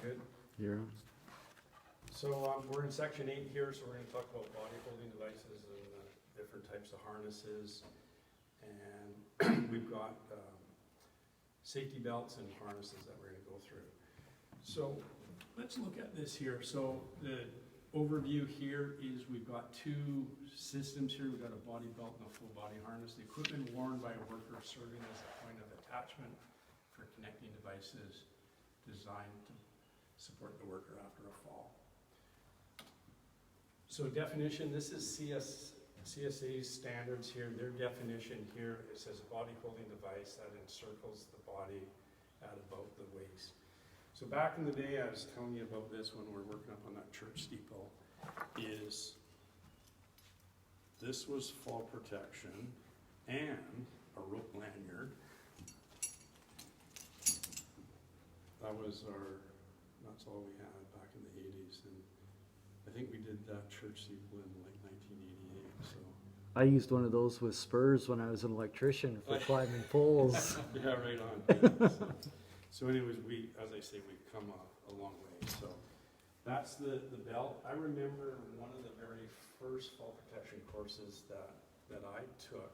good? You're, So we're in section 8 here, so we're going to talk about body holding devices and different types of harnesses. And we've got safety belts and harnesses that we're going to go through. So let's look at this here. So the overview here is we've got two systems here. We've got a body belt and a full body harness. The equipment worn by a worker serving as a point of attachment for connecting devices designed to support the worker after a fall. So definition, this is CSA's standards here. Their definition here, it says a body holding device that encircles the body at about the waist. So back in the day, I was telling you about this when we were working up on that church steeple, is this was fall protection and a rope lanyard. That's all we had back in the 80s. And I think we did that church steeple in like 1988, so. I used one of those with spurs when I was an electrician for climbing poles. Yeah, right on. Yeah. So anyways, as I say, we've come a long way. So that's the belt. I remember one of the very first fall protection courses that I took.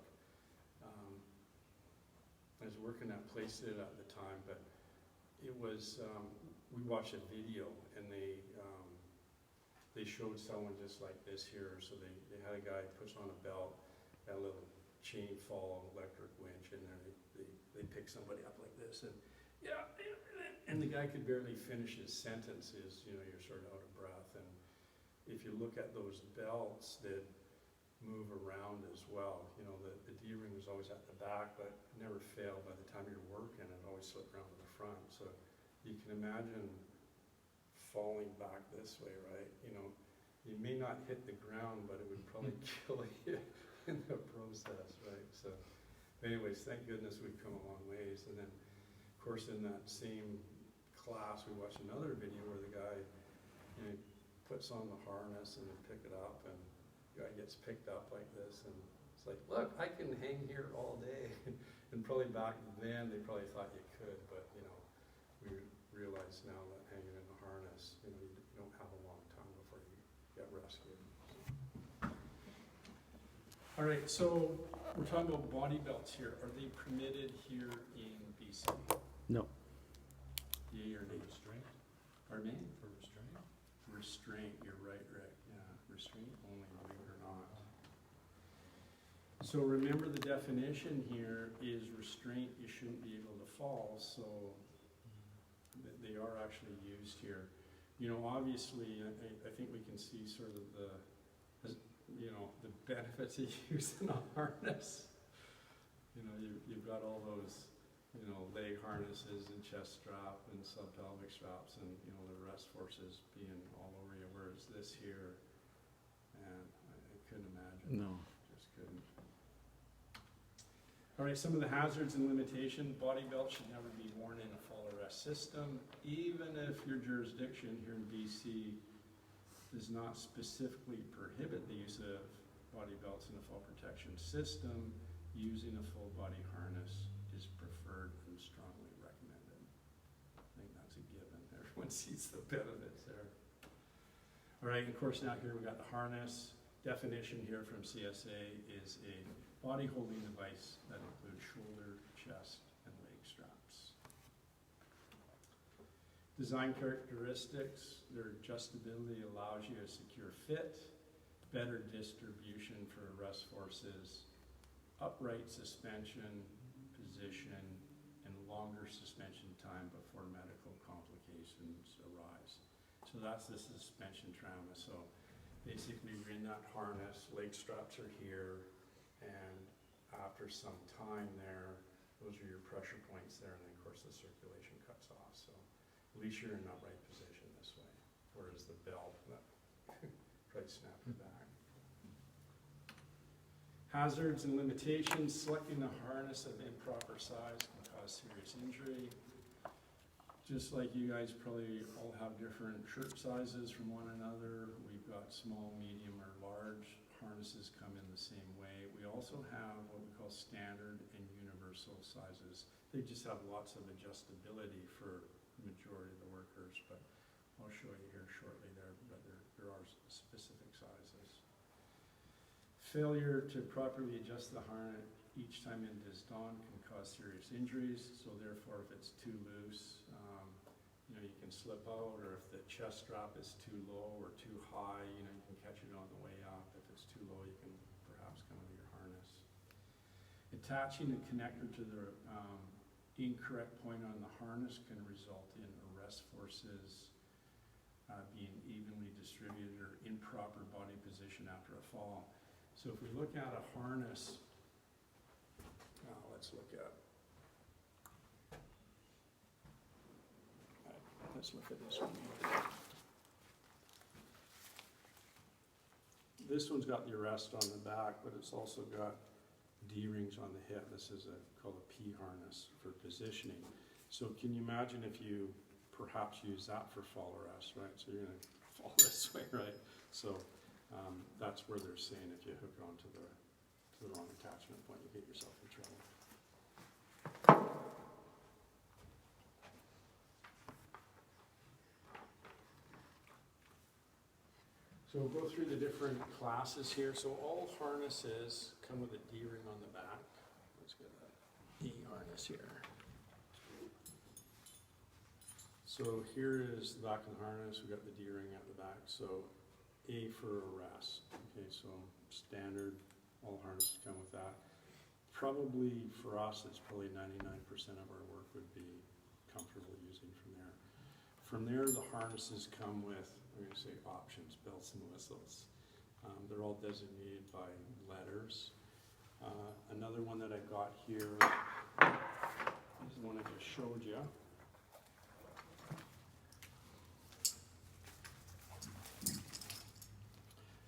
I was working at Placid at the time, but it was, we watched a video and they showed someone just like this here. So they had a guy puts on a belt, got a little chain fall electric winch in there. They pick somebody up like this, and yeah, and the guy could barely finish his sentences. You know, you're sort of out of breath. And if you look at those belts that move around as well, you know, the D-ring was always at the back, but never failed. By the time you're working, it always slipped around to the front. So you can imagine falling back this way, right? You know, you may not hit the ground, but it would probably kill you in the process, right? So anyways, thank goodness we've come a long ways. And then, of course, in that same class, we watched another video where the guy, you know, puts on the harness and pick it up, and the guy gets picked up like this, and it's like, look, I can hang here all day. And probably back then, they probably thought you could, but, you know, we realize now that hanging in the harness, you know, you don't have a long time before you get rescued. All right, so we're talking about body belts here. Are they permitted here in BC? No. Yea or nay? Restraint? Pardon me? For restraint? Restraint, you're right, Rick. Yeah, restraint only, believe it or not. So remember the definition here is restraint, you shouldn't be able to fall, so they are actually used here. You know, obviously, I think we can see sort of the benefits of using a harness. You know, you've got all those, you know, leg harnesses and chest strap and subpelvic straps, and, you know, the rest forces being all over you, whereas this here, and I couldn't imagine. No. Just couldn't. All right, some of the hazards and limitations. Body belt should never be worn in a fall arrest system, even if your jurisdiction here in BC does not specifically prohibit the use of body belts in a fall protection system. Using a full body harness is preferred and strongly recommended. I think that's a given. Everyone sees the benefits there. All right, of course, now here we got the harness. Definition here from CSA is a body holding device that includes shoulder, chest, and leg straps. Design characteristics, their adjustability allows you a secure fit, better distribution for arrest forces, upright suspension position, and longer suspension time before medical complications arise. So that's the suspension trauma. So basically you're in that harness, leg straps are here, and after some time there, those are your pressure points there, and then of course the circulation cuts off. So at least you're in an upright position this way, whereas the belt, try to snap you back. Hazards and limitations. Selecting the harness of improper size can cause serious injury. Just like you guys probably all have different shirt sizes from one another, we've got small, medium, or large. Harnesses come in the same way. We also have what we call standard and universal sizes. They just have lots of adjustability for the majority of the workers, but I'll show you here shortly there, but there are specific sizes. Failure to properly adjust the harness each time it is donned can cause serious injuries, so therefore if it's too loose, you can slip out, or if the chest strap is too low or too high, you can catch it on the way up. If it's too low, you can perhaps come out of your harness. Attaching a connector to the incorrect point on the harness can result in arrest forces being evenly distributed or improper body position after a fall. So if we look at a harness, let's look at this one. This one's got the arrest on the back, but it's also got D-rings on the hip. This is called a P harness for positioning. So can you imagine if you perhaps use that for fall arrest, right? So you're gonna fall this way, right? So that's where they're saying if you hook onto the wrong attachment point, you get yourself in trouble. So we'll go through the different classes here. So all harnesses come with a D-ring on the back. Let's get that E harness here. So here is the back of the harness. We've got the D-ring at the back. So A for arrest. Okay, so standard, all harnesses come with that. Probably for us, it's probably 99% of our work would be comfortable using from there. From there, the harnesses come with, I'm going to say options, belts and whistles. They're all designated by letters. Another one that I got here is the one I just showed you.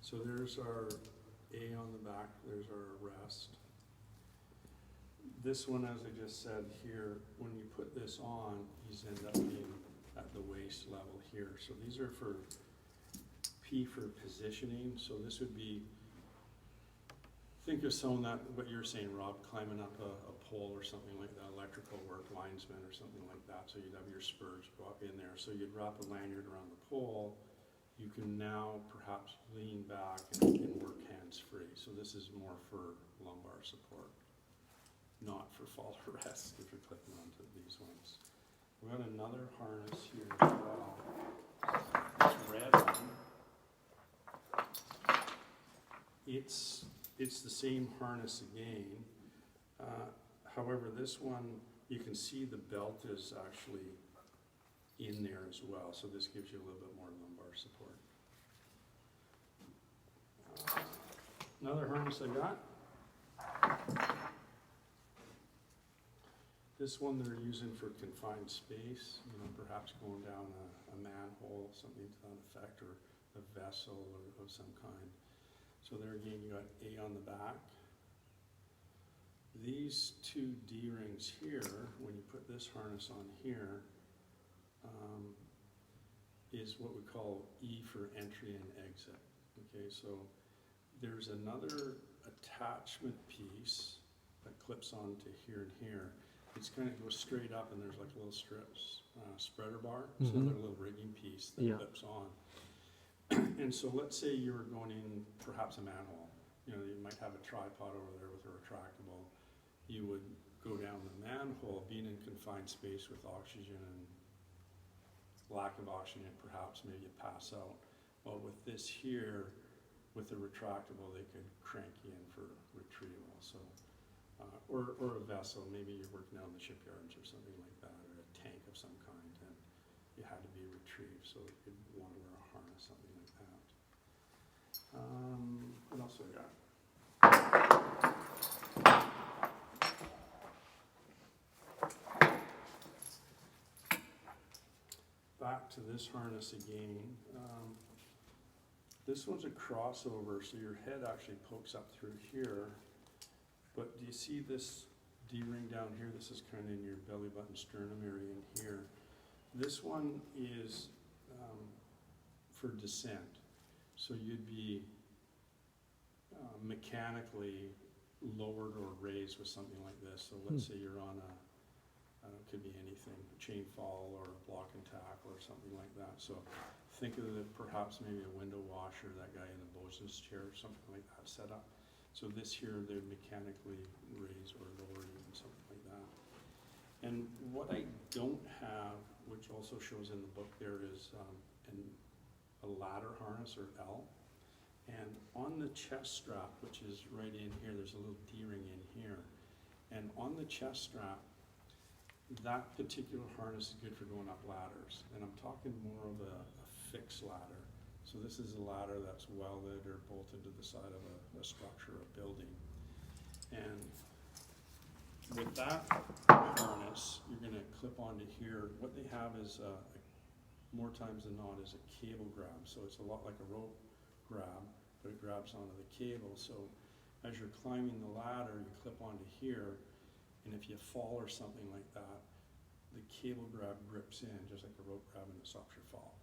So there's our A on the back, there's our arrest. This one, as I just said here, when you put this on, these end up being at the waist level here. So these are for P for positioning. So this would be, think of someone that, what you're saying, Rob, climbing up a pole or something like that, electrical work, linesman or something like that. So you'd have your spurs go up in there. So you'd wrap a lanyard around the pole. You can now perhaps lean back and work hands-free. So this is more for lumbar support, not for fall arrest if you're clipping onto these ones. We've got another harness here as well. This red one. It's the same harness again. However, this one, you can see the belt is actually in there as well. So this gives you a little bit more lumbar support. Another harness I got. This one they're using for confined space, perhaps going down a manhole, something to that effect, or a vessel of some kind. So there again, you got A on the back. These two D-rings here, when you put this harness on here, is what we call E for entry and exit. Okay, so there's another attachment piece that clips onto here and here. It's kind of goes straight up, and there's like a little spreader bar, so there's a little rigging piece that clips on. And so let's say you were going in perhaps a manhole. You might have a tripod over there with a retractable. You would go down the manhole, being in confined space with oxygen and lack of oxygen, perhaps maybe you pass out. Well, with this here, with the retractable, they could crank you in for retrieval. So, or a vessel, maybe you're working out in the shipyards or something like that, or a tank of some kind, and you had to be retrieved, so you'd want to wear a harness, something like that. What else have I got? Back to this harness again. This one's a crossover, so your head actually pokes up through here. But do you see this D-ring down here? This is kind of in your belly button sternum area in here. This one is for descent. So you'd be mechanically lowered or raised with something like this. So let's say you're on It could be anything, a chain fall or a block and tackle or something like that. So think of it perhaps maybe a window washer, that guy in the bosun's chair, something like that set up. So this here, they mechanically raise or lower even something like that. And what I don't have, which also shows in the book there, is a ladder harness or L. And on the chest strap, which is right in here, there's a little D-ring in here. And on the chest strap, that particular harness is good for going up ladders. And I'm talking more of a fixed ladder. So this is a ladder that's welded or bolted to the side of a structure, a building. And with that harness, you're gonna clip onto here. What they have is, more times than not, is a cable grab. So it's a lot like a rope grab, but it grabs onto the cable. So as you're climbing the ladder, you clip onto here, and if you fall or something like that, the cable grab grips in, just like a rope grab, and it stops your fall.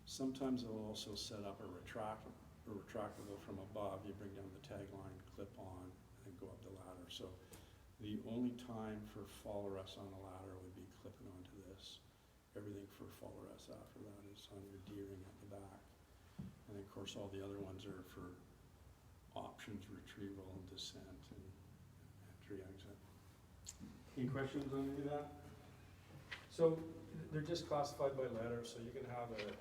Sometimes they'll also set up a retractable from above. You bring down the tag line, clip on, and then go up the ladder. So the only time for fall arrest on a ladder would be clipping onto this. Everything for fall arrest after that is on your D-ring at the back. And of course, all the other ones are for options, retrieval, and descent, and entry, exit. Any questions on any of that? So they're just classified by letter, so you can have an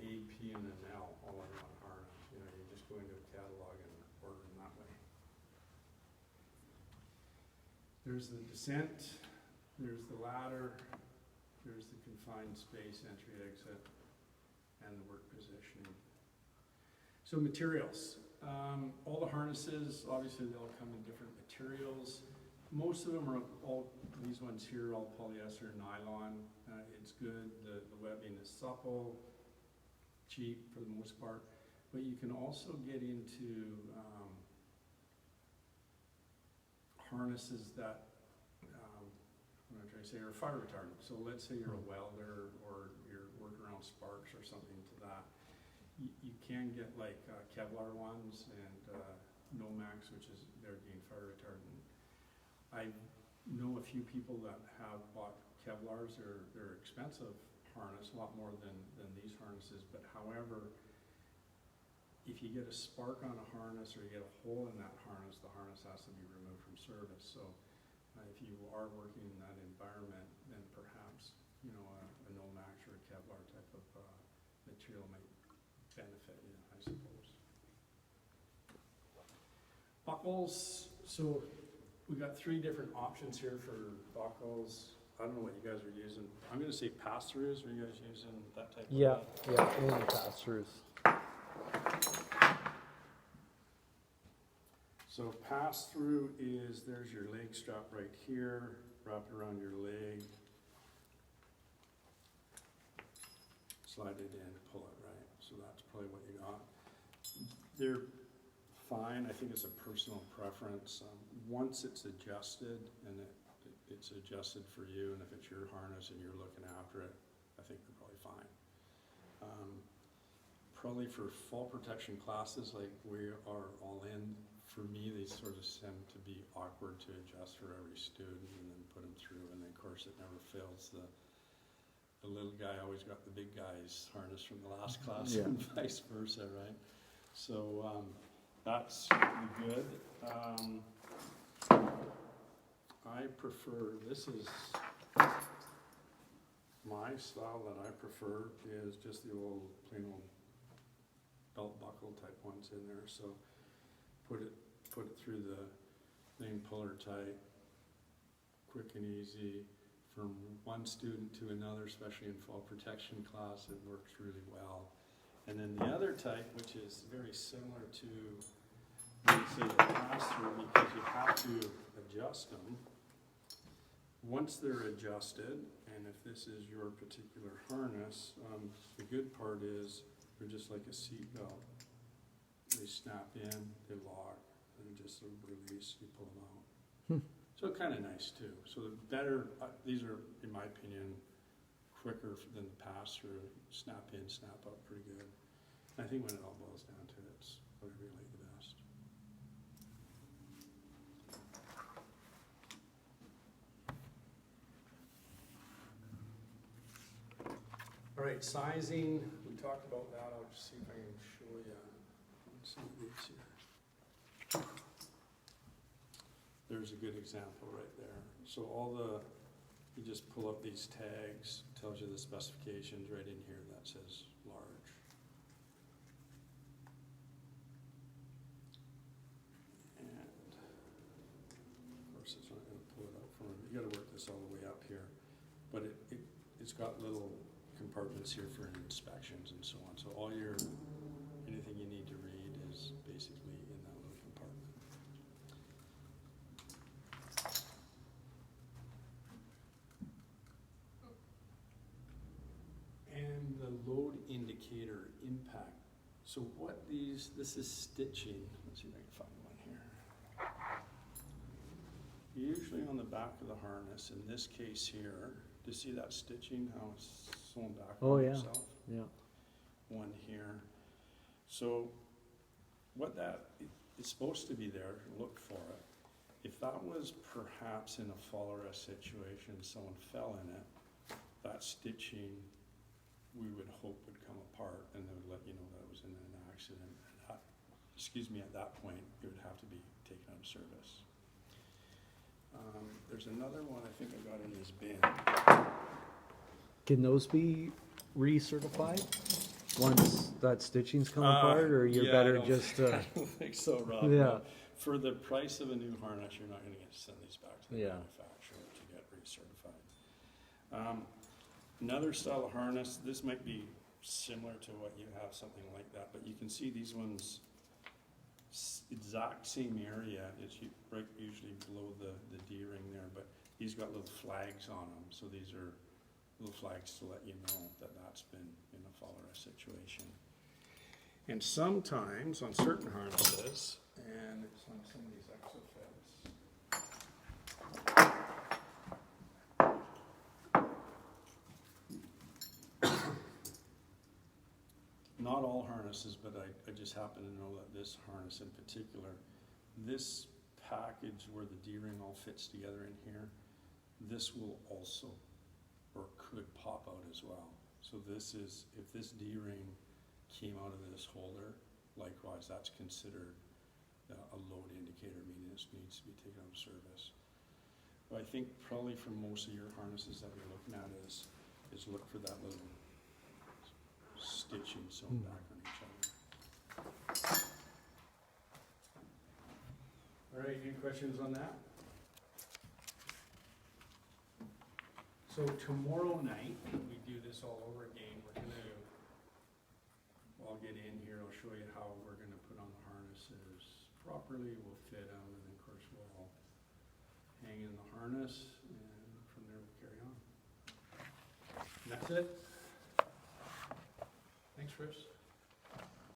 A, P, and an L all in one harness. You just go into a catalog and order them that way. There's the descent, there's the ladder, there's the confined space, entry, exit, and the work positioning. So materials. All the harnesses, obviously they all come in different materials. Most of them are all, these ones here, all polyester, nylon. It's good, the webbing is supple, cheap for the most part. But you can also get into harnesses that, what I'm trying to say, are fire retardant. So let's say you're a welder or you're working around sparks or something to that. You can get like Kevlar ones and Nomex, which is, they're again fire retardant. I know a few people that have bought Kevlars. They're expensive harness, a lot more than these harnesses, but however, if you get a spark on a harness or you get a hole in that harness, the harness has to be removed from service. So if you are working in that environment, then perhaps a Nomex or a Kevlar type of material might benefit you, I suppose. Buckles. So we got 3 different options here for buckles. I don't know what you guys are using. I'm going to say pass-throughs. Are you guys using that type of? Yeah, only pass-throughs. So pass-through is, there's your leg strap right here, wrap it around your leg, slide it in, pull it, right? So that's probably what you got. They're fine. I think it's a personal preference. Once it's adjusted and it's adjusted for you, and if it's your harness and you're looking after it, I think they're probably fine. Probably for fall protection classes like we are all in, for me they sort of tend to be awkward to adjust for every student and then put them through, and then of course it never fails. The little guy always got the big guy's harness from the last class, yeah. And vice versa, right? So that's good. I prefer, this is my style that I prefer, is just the old plain old belt buckle type ones in there. So put it through the main puller tight, quick and easy, from one student to another, especially in fall protection class. It works really well. And then the other type, which is very similar to, let's say, the pass-through, because you have to adjust them. Once they're adjusted, and if this is your particular harness, the good part is they're just like a seat belt. They snap in, they lock, and just a release, you pull them out. So kind of nice too. So the better, these are, in my opinion, quicker than the pass-through. Snap in, snap out pretty good. And I think when it all boils down to it, it's whatever you like the best. right, sizing, we talked about that, I'll just see if I can show you some of these here. There's a good example right there. So you just pull up these tags, tells you the specifications right in here that says large. And of course it's not gonna pull it out for me. You gotta work this all the way up here. But it's got little compartments here for inspections and so on. So anything you need to read is basically in that little compartment. And the load indicator impact. So this is stitching. Let's see if I can find one here. Usually on the back of the harness, in this case here, do you see that stitching, how it's sewn back Oh, on yeah. itself? Yeah. One here. So what that is supposed to be there, look for it. If that was perhaps in a fall arrest situation, someone fell in it, that stitching we would hope would come apart and they would let you know that it was in an accident. At that point, it would have to be taken out of service. There's another one I think I got in this bin. Can those be recertified once that stitching's come apart, or you're Yeah, better I don't- just, I don't think so, Rob. yeah. For the price of a new harness, you're not gonna get to send these back to the Yeah. manufacturer to get recertified. Another style of harness, this might be similar to what you have, something like that, but you can see these ones, exact same area, it's right usually below the D-ring there, but these got little flags on them, so these are little flags to let you know that that's been in a fall arrest situation. And sometimes on certain harnesses, and it's on some of these Exofibs, not all harnesses, but I just happen to know that this harness in particular, this package where the D-ring all fits together in here, this will also, or could pop out as well. So this is, if this D-ring came out of this holder, likewise, that's considered a load indicator, meaning this needs to be taken out of service. But I think probably for most of your harnesses that you're looking at is look for that little stitching sewn back on each other. All right, any questions on that? So tomorrow night, we do this all over again. I'll get in here, I'll show you how we're gonna put on the harnesses properly, we'll fit them, and then of course we'll all hang in the harness, and from there we'll carry on. And that's it. Thanks, Chris.